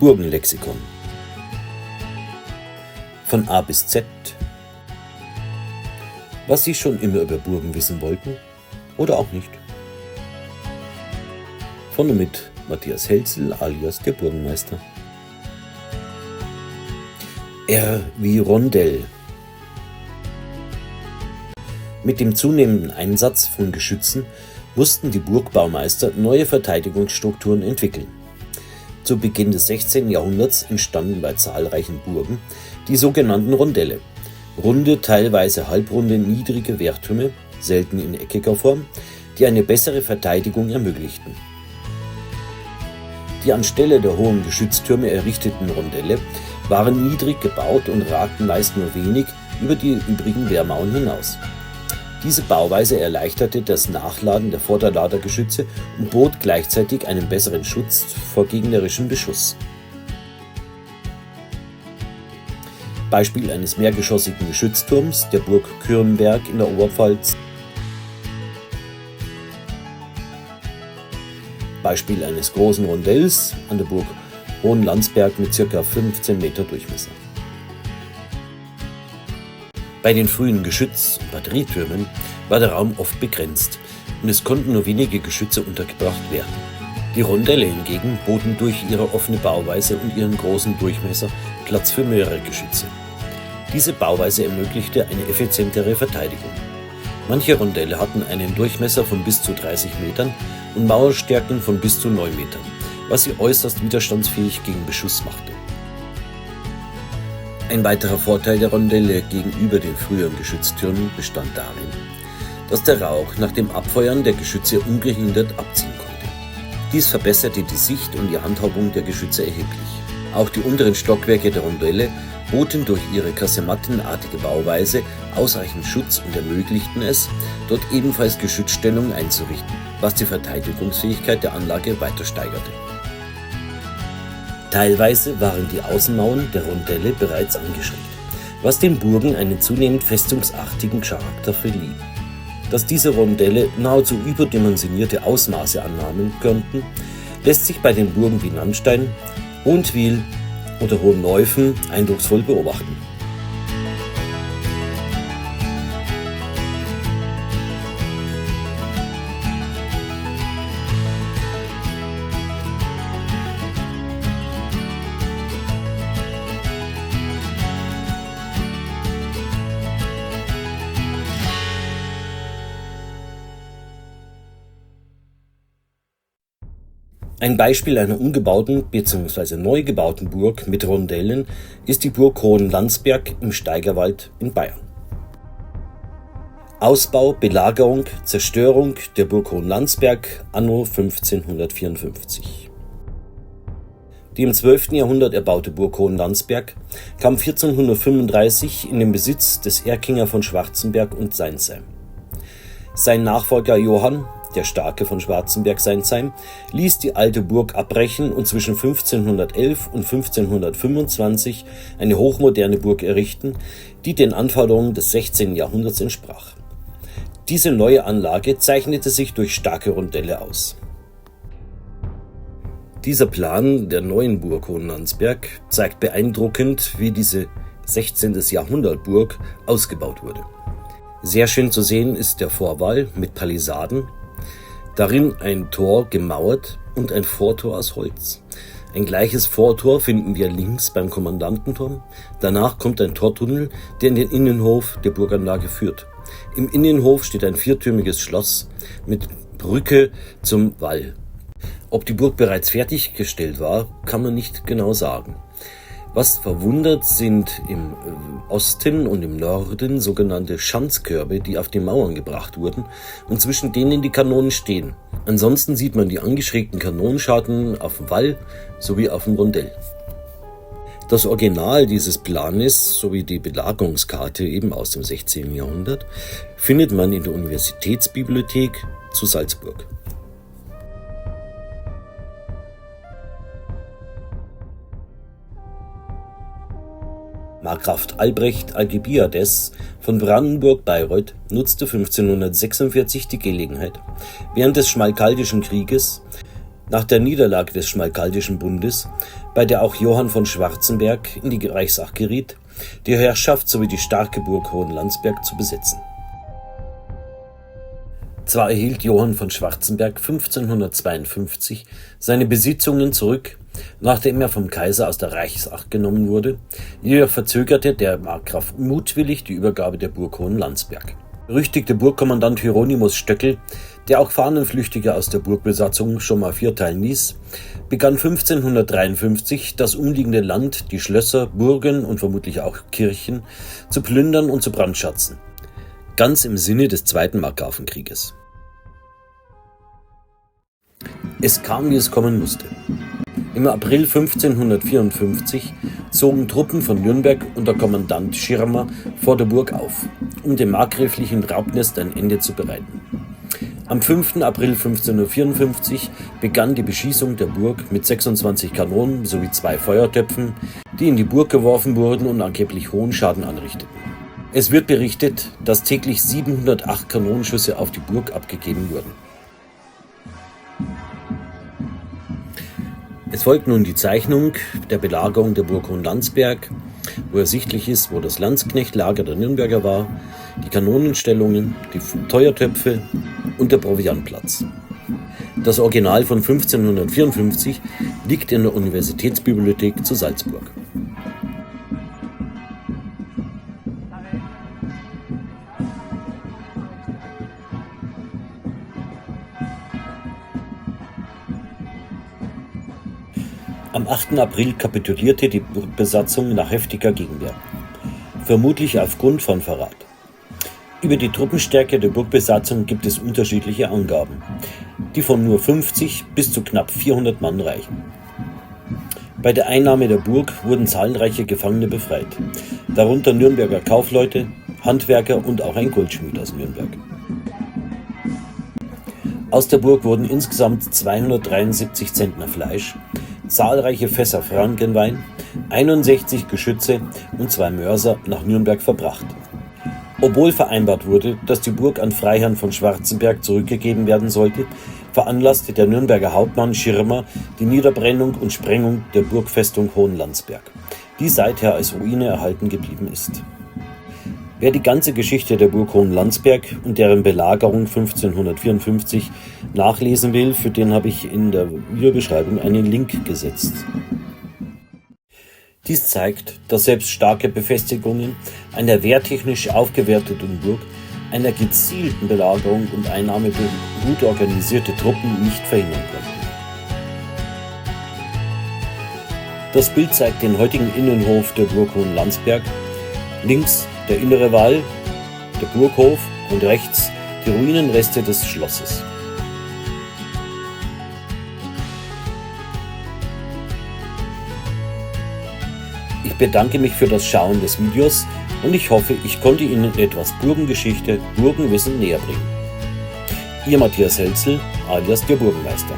Burgenlexikon. Von A bis Z. Was Sie schon immer über Burgen wissen wollten oder auch nicht. Von und mit Matthias Helzel alias der Burgenmeister. R wie Rondell. Mit dem zunehmenden Einsatz von Geschützen mussten die Burgbaumeister neue Verteidigungsstrukturen entwickeln. Zu Beginn des 16. Jahrhunderts entstanden bei zahlreichen Burgen die sogenannten Rondelle, runde, teilweise halbrunde, niedrige Wehrtürme, selten in eckiger Form, die eine bessere Verteidigung ermöglichten. Die anstelle der hohen Geschütztürme errichteten Rondelle waren niedrig gebaut und ragten meist nur wenig über die übrigen Wehrmauern hinaus. Diese Bauweise erleichterte das Nachladen der Vorderladergeschütze und bot gleichzeitig einen besseren Schutz vor gegnerischem Beschuss. Beispiel eines mehrgeschossigen Geschützturms der Burg Kürnberg in der Oberpfalz. Beispiel eines großen Rondells an der Burg Hohenlandsberg mit ca. 15 Meter Durchmesser. Bei den frühen Geschütz- und Batterietürmen war der Raum oft begrenzt und es konnten nur wenige Geschütze untergebracht werden. Die Rondelle hingegen boten durch ihre offene Bauweise und ihren großen Durchmesser Platz für mehrere Geschütze. Diese Bauweise ermöglichte eine effizientere Verteidigung. Manche Rondelle hatten einen Durchmesser von bis zu 30 Metern und Mauerstärken von bis zu 9 Metern, was sie äußerst widerstandsfähig gegen Beschuss machte. Ein weiterer Vorteil der Rondelle gegenüber den früheren Geschütztürmen bestand darin, dass der Rauch nach dem Abfeuern der Geschütze ungehindert abziehen konnte. Dies verbesserte die Sicht und die Handhabung der Geschütze erheblich. Auch die unteren Stockwerke der Rondelle boten durch ihre kasemattenartige Bauweise ausreichend Schutz und ermöglichten es, dort ebenfalls Geschützstellungen einzurichten, was die Verteidigungsfähigkeit der Anlage weiter steigerte. Teilweise waren die Außenmauern der Rondelle bereits angeschrägt, was den Burgen einen zunehmend festungsartigen Charakter verlieh. Dass diese Rondelle nahezu überdimensionierte Ausmaße annahmen könnten, lässt sich bei den Burgen wie Nannstein, Hohentwiel oder Hohenneuffen eindrucksvoll beobachten. Ein Beispiel einer umgebauten bzw. neu gebauten Burg mit Rondellen ist die Burg Hohenlandsberg im Steigerwald in Bayern. Ausbau, Belagerung, Zerstörung der Burg Hohenlandsberg anno 1554. Die im 12. Jahrhundert erbaute Burg Hohenlandsberg kam 1435 in den Besitz des Erkinger von Schwarzenberg und Seinsheim. Sein Nachfolger Johann, der Starke von Schwarzenberg-Seinsheim, ließ die alte Burg abbrechen und zwischen 1511 und 1525 eine hochmoderne Burg errichten, die den Anforderungen des 16. Jahrhunderts entsprach. Diese neue Anlage zeichnete sich durch starke Rondelle aus. Dieser Plan der neuen Burg Hohenlandsberg zeigt beeindruckend, wie diese 16. Jahrhundert Burg ausgebaut wurde. Sehr schön zu sehen ist der Vorwall mit Palisaden, darin ein Tor gemauert und ein Vortor aus Holz. Ein gleiches Vortor finden wir links beim Kommandantenturm. Danach kommt ein Tortunnel, der in den Innenhof der Burganlage führt. Im Innenhof steht ein viertürmiges Schloss mit Brücke zum Wall. Ob die Burg bereits fertiggestellt war, kann man nicht genau sagen. Was verwundert, sind im Osten und im Norden sogenannte Schanzkörbe, die auf die Mauern gebracht wurden und zwischen denen die Kanonen stehen. Ansonsten sieht man die angeschrägten Kanonenscharten auf dem Wall sowie auf dem Rondell. Das Original dieses Planes sowie die Belagerungskarte eben aus dem 16. Jahrhundert findet man in der Universitätsbibliothek zu Salzburg. Markgraf Albrecht Alkibiades von Brandenburg-Bayreuth nutzte 1546 die Gelegenheit, während des Schmalkaldischen Krieges Nach der Niederlage des Schmalkaldischen Bundes, bei der auch Johann von Schwarzenberg in die Reichsacht geriet, die Herrschaft sowie die starke Burg Hohenlandsberg zu besetzen. Zwar erhielt Johann von Schwarzenberg 1552 seine Besitzungen zurück, nachdem er vom Kaiser aus der Reichsacht genommen wurde, jedoch verzögerte der Markgraf mutwillig die Übergabe der Burg Hohenlandsberg. Berüchtigte Burgkommandant Hieronymus Stöckel, der auch Fahnenflüchtige aus der Burgbesatzung schon mal vierteilen ließ, begann 1553 das umliegende Land, die Schlösser, Burgen und vermutlich auch Kirchen zu plündern und zu brandschatzen. Ganz im Sinne des Zweiten Markgrafenkrieges. Es kam, wie es kommen musste. Im April 1554 zogen Truppen von Nürnberg unter Kommandant Schirmer vor der Burg auf, um dem markgräflichen Raubnest ein Ende zu bereiten. Am 5. April 1554 begann die Beschießung der Burg mit 26 Kanonen sowie 2 Feuertöpfen, die in die Burg geworfen wurden und angeblich hohen Schaden anrichteten. Es wird berichtet, dass täglich 708 Kanonenschüsse auf die Burg abgegeben wurden. Es folgt nun die Zeichnung der Belagerung der Burg Hohenlandsberg, wo ersichtlich ist, wo das Landsknechtlager der Nürnberger war, die Kanonenstellungen, die Feuertöpfe und der Proviantplatz. Das Original von 1554 liegt in der Universitätsbibliothek zu Salzburg. Am 8. April kapitulierte die Burgbesatzung nach heftiger Gegenwehr, vermutlich aufgrund von Verrat. Über die Truppenstärke der Burgbesatzung gibt es unterschiedliche Angaben, die von nur 50 bis zu knapp 400 Mann reichen. Bei der Einnahme der Burg wurden zahlreiche Gefangene befreit, darunter Nürnberger Kaufleute, Handwerker und auch ein Goldschmied aus Nürnberg. Aus der Burg wurden insgesamt 273 Zentner Fleisch, zahlreiche Fässer Frankenwein, 61 Geschütze und 2 Mörser nach Nürnberg verbracht. Obwohl vereinbart wurde, dass die Burg an Freiherrn von Schwarzenberg zurückgegeben werden sollte, veranlasste der Nürnberger Hauptmann Schirmer die Niederbrennung und Sprengung der Burgfestung Hohenlandsberg, die seither als Ruine erhalten geblieben ist. Wer die ganze Geschichte der Burg Hohenlandsberg und deren Belagerung 1554 nachlesen will, für den habe ich in der Videobeschreibung einen Link gesetzt. Dies zeigt, dass selbst starke Befestigungen einer wehrtechnisch aufgewerteten Burg einer gezielten Belagerung und Einnahme durch gut organisierte Truppen nicht verhindern konnten. Das Bild zeigt den heutigen Innenhof der Burg Hohenlandsberg. Links der innere Wall, der Burghof und rechts die Ruinenreste des Schlosses. Ich bedanke mich für das Schauen des Videos und ich hoffe, ich konnte Ihnen etwas Burgengeschichte, Burgenwissen näher bringen. Ihr Matthias Helzel, alias der Burgenmeister.